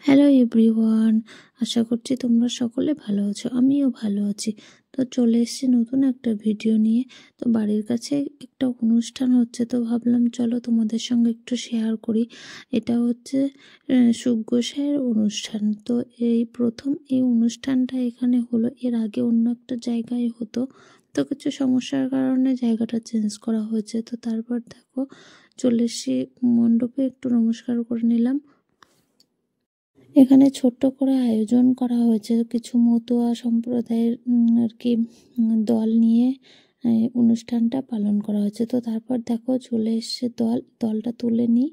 Hello everyone, আশা করছি তোমরা সকলে ভালো আছো। আমিও ভালো আছি। তো চলে এসেছি নতুন একটা ভিডিও নিয়ে। তো বাড়ির কাছে একটা অনুষ্ঠান হচ্ছে, তো ভাবলাম চলো তোমাদের সঙ্গে একটু শেয়ার করি। এটা হচ্ছে সুখ গোসাইয়ের অনুষ্ঠান। তো এই প্রথম এই অনুষ্ঠানটা এখানে হলো। এর আগে অন্য একটা জায়গায় হতো, তো কিছু সমস্যার কারণে জায়গাটা চেঞ্জ করা হয়েছে। তো তারপর দেখো চলে এসেছি মণ্ডপে, একটু নমস্কার করে নিলাম। এখানে ছোট্ট করে আয়োজন করা হয়েছে, কিছু মতুয়া সম্প্রদায়ের আর কি দল নিয়ে অনুষ্ঠানটা পালন করা হয়েছে। তো তারপর দেখো চলে এসছে দলটা তুলে নিই।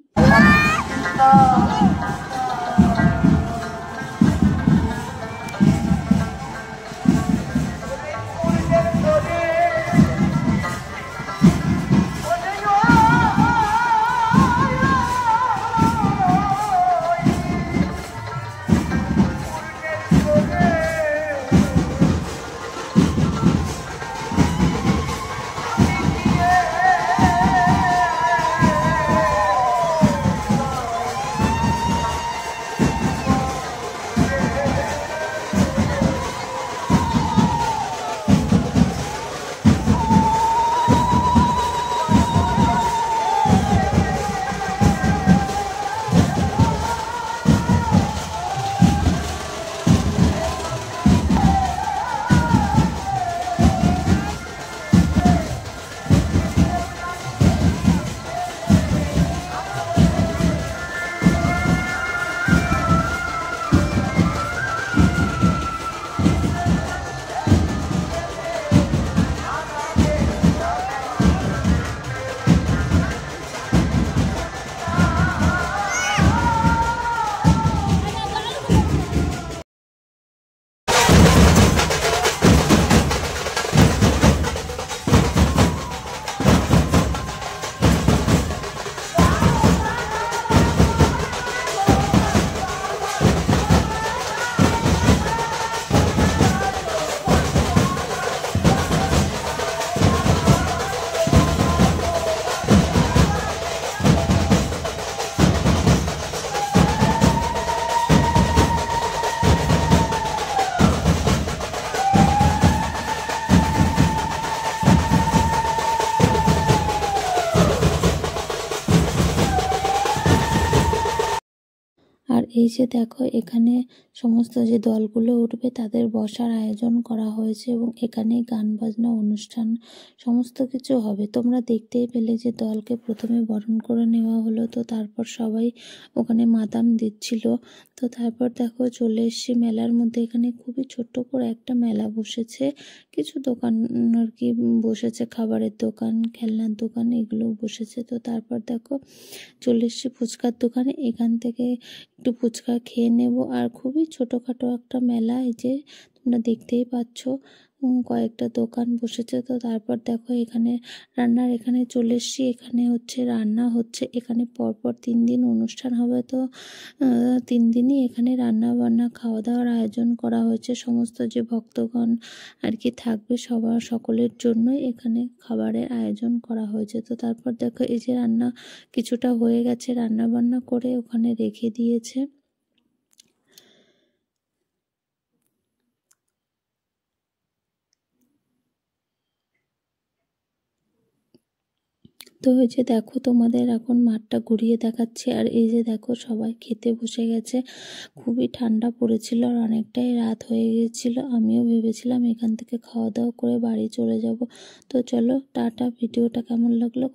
আর এই যে দেখো এখানে সমস্ত যে দলগুলো উঠবে তাদের বসার আয়োজন করা হয়েছে, এবং এখানে গান বাজনা অনুষ্ঠান সমস্ত কিছু হবে। তোমরা দেখতেই পেলে যে দলকে প্রথমে বরণ করে নেওয়া হলো, তো তারপর সবাই ওখানে মাদাম দিচ্ছিল। তো তারপর দেখো চলে এসছি মেলার মধ্যে। এখানে খুবই ছোট্ট করে একটা মেলা বসেছে, কিছু দোকান আর কি বসেছে, খাবারের দোকান, খেলনার দোকান, এগুলো বসেছে। তো তারপর দেখো চলে এসছি ফুচকার দোকানে। এখান থেকে একটু ফুচকা খেয়ে নেব। আর খুবই ছোটোখাটো একটা মেলা, এই যে তোমরা দেখতেই পাচ্ছ কয়েকটা দোকান বসেছে। তো তারপর দেখো এখানে এখানে চলে এসছি। এখানে হচ্ছে রান্না হচ্ছে, এখানে পরপর 3 দিন অনুষ্ঠান হবে। তো 3 দিনই এখানে রান্না বান্না খাওয়া দাওয়ার আয়োজন করা হয়েছে। সমস্ত যে ভক্তগণ আর কি থাকবে সকলের জন্যই এখানে খাবারের আয়োজন করা হয়েছে। তো তারপর দেখো এই যে রান্না কিছুটা হয়ে গেছে, রান্না বান্না করে ওখানে রেখে দিয়েছে। তো এই যে দেখো তোমাদের এখন মাঠটা ঘুরিয়ে দেখাচ্ছে। আর এই যে দেখো সবাই খেতে বসে গেছে। খুবই ঠান্ডা পড়েছিল আর অনেকটাই রাত হয়ে গিয়েছিল। আমিও ভেবেছিলাম এখান থেকে খাওয়া দাওয়া করে বাড়ি চলে যাব। তো চলো টাটা। ভিডিওটা কেমন লাগলো